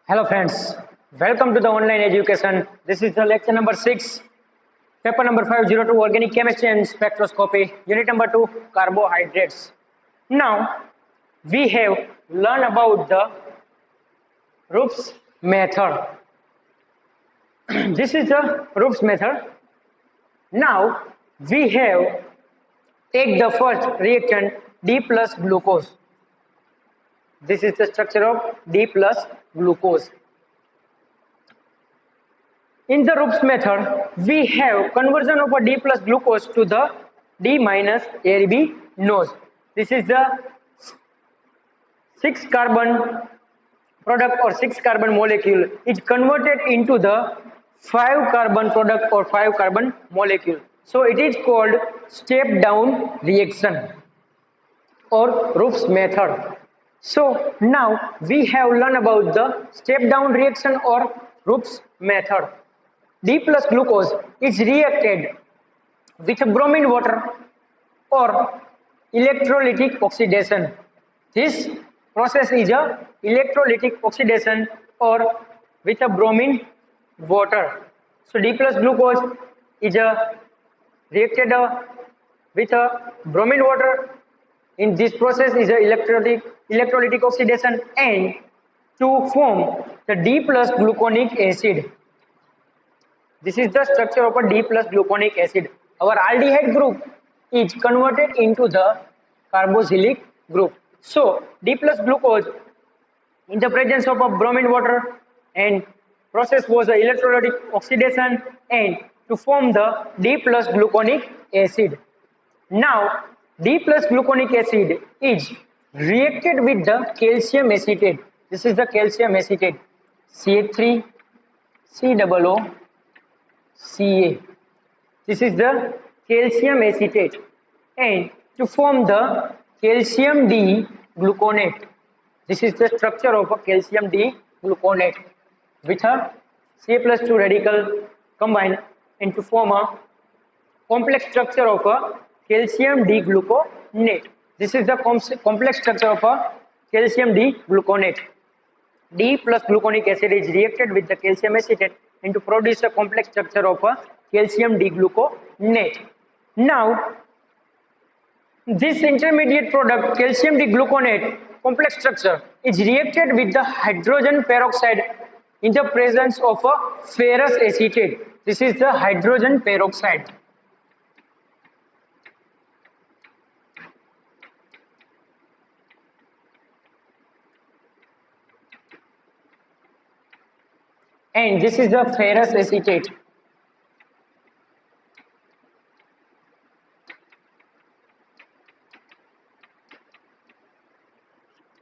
Hello friends, welcome to the online education. This is the lecture number 6, paper number 502, organic chemistry and spectroscopy, unit number 2, carbohydrates. Now we have learned about the Roop's method. This is the Roop's method. Now we have take the first reaction D plus glucose. This is the structure of D plus glucose. In the Roop's method, we have conversion of a D plus glucose to the D minus ARB nose. This is the 6 carbon product or 6 carbon molecule is converted into the 5 carbon product or 5 carbon molecule. So it is called step down reaction or Roop's method. So now we have learned about the step down reaction or Roop's method. D plus glucose is reacted with bromine water or electrolytic oxidation. This process is a electrolytic oxidation or with a bromine water. So D plus glucose is reacted with a bromine water. In this process is a electrolytic oxidation and to form the D plus gluconic acid. This is the structure of a D plus gluconic acid. Our aldehyde group is converted into the carboxylic group. So D plus glucose in the presence of a bromine water and process was a electrolytic oxidation and to form the D plus gluconic acid. Now D plus gluconic acid is reacted with the calcium acetate. This is the calcium acetate CH3 COO Ca. This is the calcium acetate and to form the calcium D gluconate. This is the structure of a calcium D gluconate with a Ca plus 2 radical combined and to form a complex structure of a calcium D gluconate. This is the complex structure of a calcium D gluconate. D plus gluconic acid is reacted with the calcium acetate and to produce a complex structure of a calcium D gluconate. Now, this intermediate product calcium D gluconate complex structure is reacted with the hydrogen peroxide in the presence of a ferrous acetate. This is the hydrogen peroxide. And this is the ferrous acetate.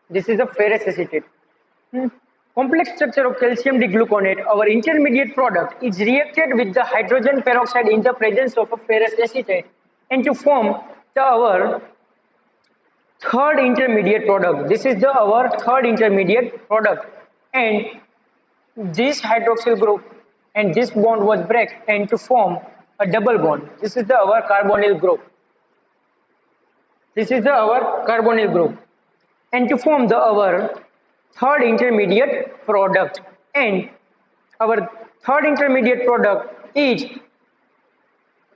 This is the ferrous acetate. Complex structure of calcium D gluconate, our intermediate product, is reacted with the hydrogen peroxide in the presence of a ferrous acetate and to form our third intermediate product. This is our third intermediate product, and this hydroxyl group and this bond was break and to form a double bond. This is our carbonyl group. This is our carbonyl group and to form our third intermediate product, and our third intermediate product is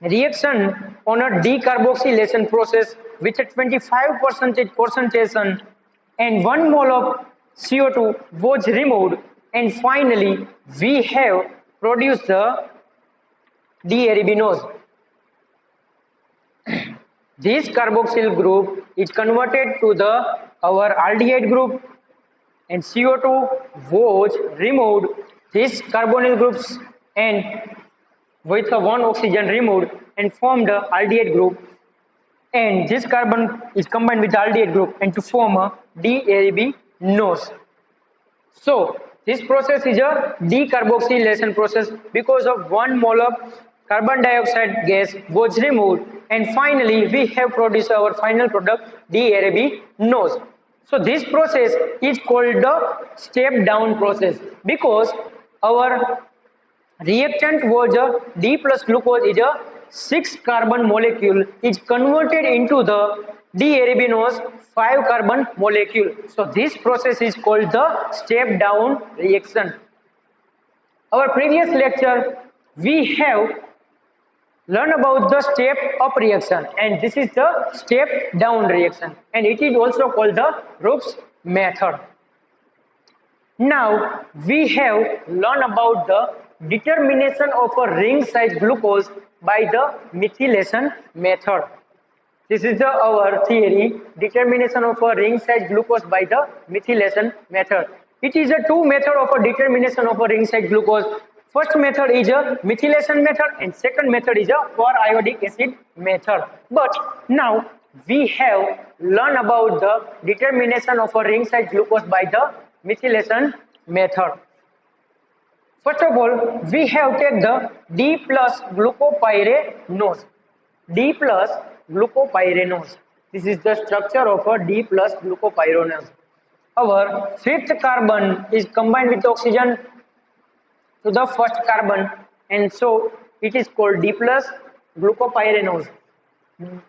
reaction on a decarboxylation process with a 25% concentration and 1 mole of CO2 was removed, and finally we have produced the D-arabinose. This carboxyl group is converted to our aldehyde group and CO2 was removed. This carbonyl groups and with one oxygen removed and formed the aldehyde group, and this carbon is combined with the aldehyde group and to form a D-arabinose. So this process is a decarboxylation process because of 1 mole of carbon dioxide gas was removed, and finally we have produced our final product D-arabinose. So this process is called the step down process because our reactant was a D plus glucose is a 6 carbon molecule is converted into the dearabinose 5 carbon molecule. So this process is called the step down reaction. Our previous lecture we have learned about the step up reaction, and this is the step down reaction, and it is also called the Roux method. Now we have learned about the determination of a ring size glucose by the methylation method. This is our theory, determination of a ring size glucose by the methylation method. It is a two method of a determination of a ring size glucose. First method is a methylation method and second method is a periodic acid method. But now we have learned about the determination of a ring size glucose by the methylation method. First of all, we have taken the D plus glucopyranose. D plus glucopyranose. This is the structure of a D plus glucopyranose. Our fifth carbon is combined with oxygen to the first carbon, and so it is called D plus glucopyranose.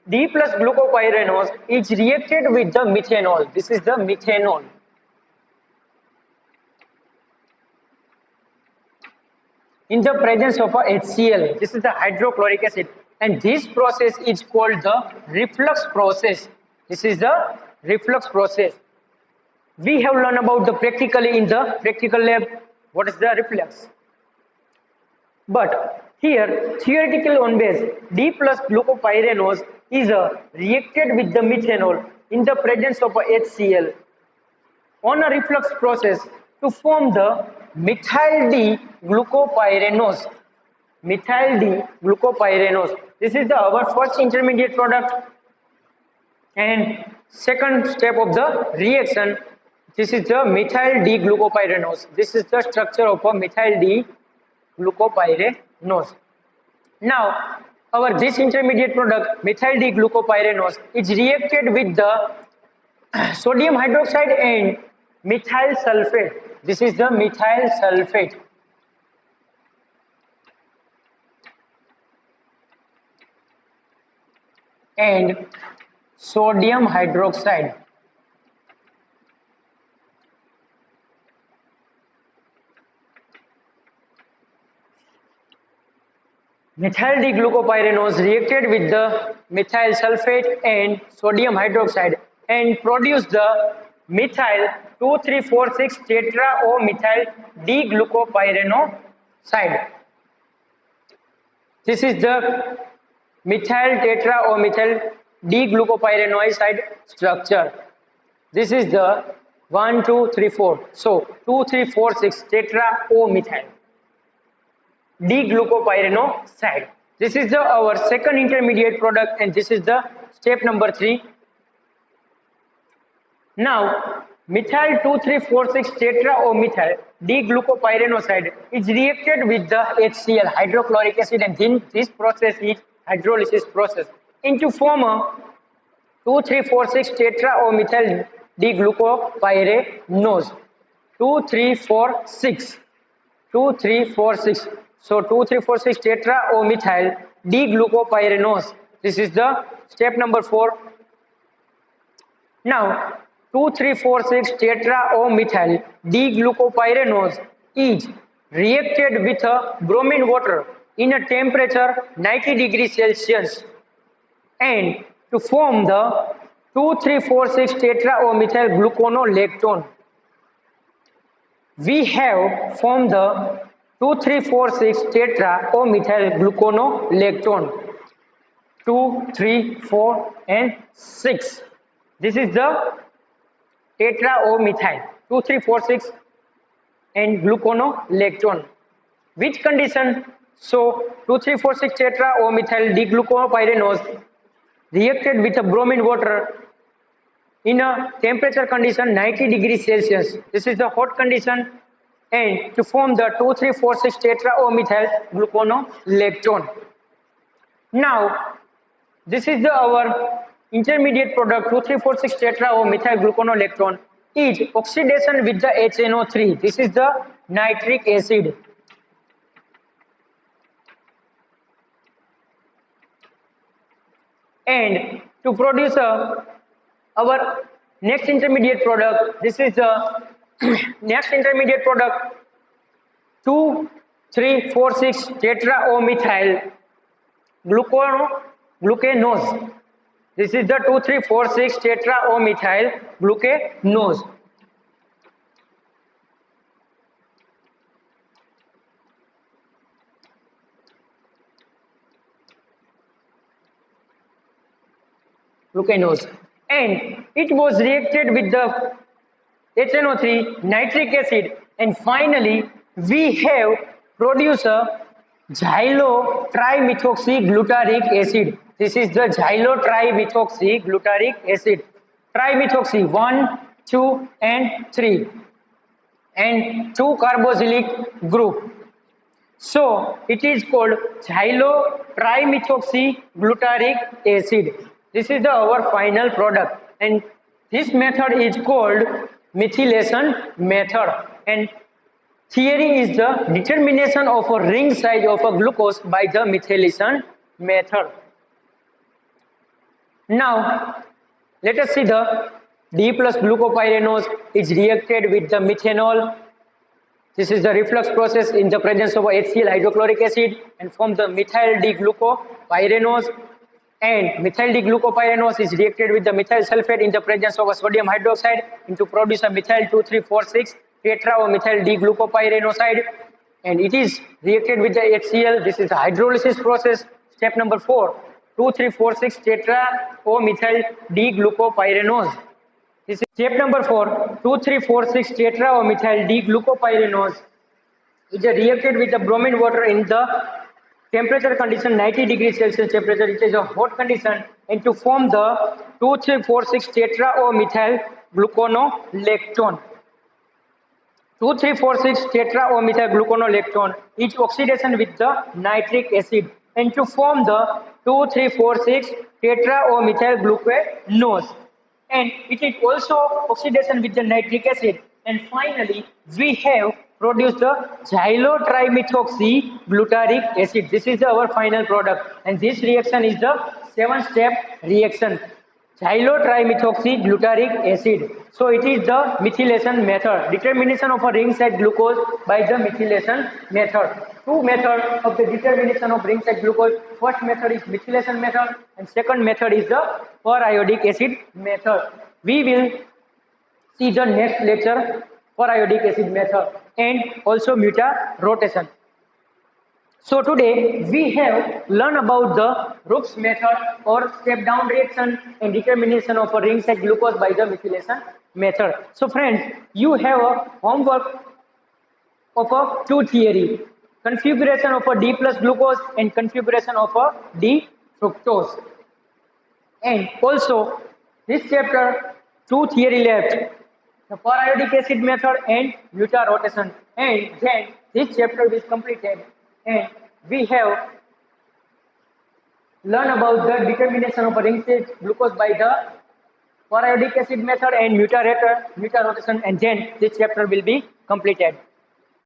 D plus glucopyranose is reacted with the methanol. This is the methanol. In the presence of a HCl, this is the hydrochloric acid, and this process is called the reflux process. This is the reflux process. We have learned about the practically in the practical lab what is the reflux. But here theoretical on base D plus glucopyranose is reacted with the methanol in the presence of a HCl on a reflux process to form the methyl D glucopyranose. Methyl D glucopyranose. This is our first intermediate product and second step of the reaction. This is the methyl D glucopyranose. This is the structure of a methyl D glucopyranose. Now, our this intermediate product methyl D glucopyranose is reacted with the sodium hydroxide and methyl sulfate. This is the methyl sulfate. And sodium hydroxide. Methyl D-glucopyranose reacted with the methyl sulfate and sodium hydroxide and produce the methyl 2,3,4,6 tetra-O-methyl D-glucopyranoside. This is the methyl tetra-O-methyl D-glucopyranoside structure. This is the 1, 2, 3, 4. So 2, 3, 4, 6 tetra-O-methyl D-glucopyranoside. This is our second intermediate product, and this is the step number 3. Now, methyl 2,3,4,6 tetra-O-methyl D-glucopyranoside is reacted with the HCl, hydrochloric acid, and then this process is hydrolysis process into form a 2,3,4,6 tetra-O-methyl D-glucopyranose. 2,3,4,6. 2,3,4,6. So 2,3,4,6 tetra-O-methyl D-glucopyranose. This is the step number 4. Now 2,3,4,6 tetra-O-methyl D-glucopyranose is reacted with a bromine water in a temperature 90 degrees Celsius and to form the 2,3,4,6 tetra-O-methyl gluconolactone. We have formed the 2,3,4,6 tetra-O-methyl gluconolactone. 2, 3, 4 and 6. This is the tetra-O-methyl 2, 3, 4, 6 and gluconolactone. Which condition? So 2, 3, 4, 6 tetra-O-methyl D-glucopyranose reacted with a bromine water in a temperature condition 90 degrees Celsius. This is the hot condition, and to form the 2,3,4,6 tetra-O-methyl gluconolactone. Now this is our intermediate product 2,3,4,6 tetra-O-methyl gluconolactone is oxidation with the HNO3. This is the nitric acid. And to produce a our next intermediate product. This is the next intermediate product 2,3,4,6 tetraomethyl glucanose. This is the 2,3,4,6 tetraomethyl glucanose. Glucanose, and it was reacted with the HNO3 nitric acid, and finally we have produced a xylotrimethylglutaric acid. This is the xylotrimethylglutaric acid. Trimethoxy 1, 2 and 3 and 2 carboxylic group. So it is called xylotrimethylglutaric acid. This is our final product, and this method is called methylation method, and theory is the determination of a ring size of a glucose by the methylation method. Now let us see the D plus glucopyranose is reacted with the methanol. This is the reflux process in the presence of HCl hydrochloric acid and form the methyl D-glucopyranose, and methyl D-glucopyranose is reacted with the methyl sulfate in the presence of a sodium hydroxide and to produce a methyl 2,3,4,6 tetra or methyl D-glucopyranoside, and it is reacted with the HCl. This is the hydrolysis process. Step number 4, 2,3,4,6 tetra or methyl D-glucopyranose. This is step number 4, 2,3,4,6 tetra or methyl D-glucopyranose is reacted with the bromine water in the temperature condition 90 degrees Celsius temperature. It is a hot condition, and to form the 2,3,4,6 tetra or methyl gluconolactone. 2,3,4,6 tetra or methyl gluconolactone is oxidation with the nitric acid, and to form the 2,3,4,6 tetra or methyl glucanose, and it is also oxidation with the nitric acid, and finally we have produced the xylotrimethylglutaric acid. This is our final product, and this reaction is the 7-step reaction, xylotrimethylglutaric acid. So it is the methylation method, determination of a ring size glucose by the methylation method. Two methods of the determination of ring size glucose. First method is methylation method, and second method is the periodic acid method. We will see the next lecture periodic acid method and also mutarotation. So today we have learned about the Rook's method or step down reaction and determination of a ring size glucose by the methylation method. So friends, you have a homework of a two theory, configuration of a D plus glucose and configuration of a D fructose. And also this chapter 2 theory left, the periodic acid method and mutarotation, and then this chapter is completed and we have learned about the determination of a ring size glucose by the periodic acid method and mutarotation, and then this chapter will be completed.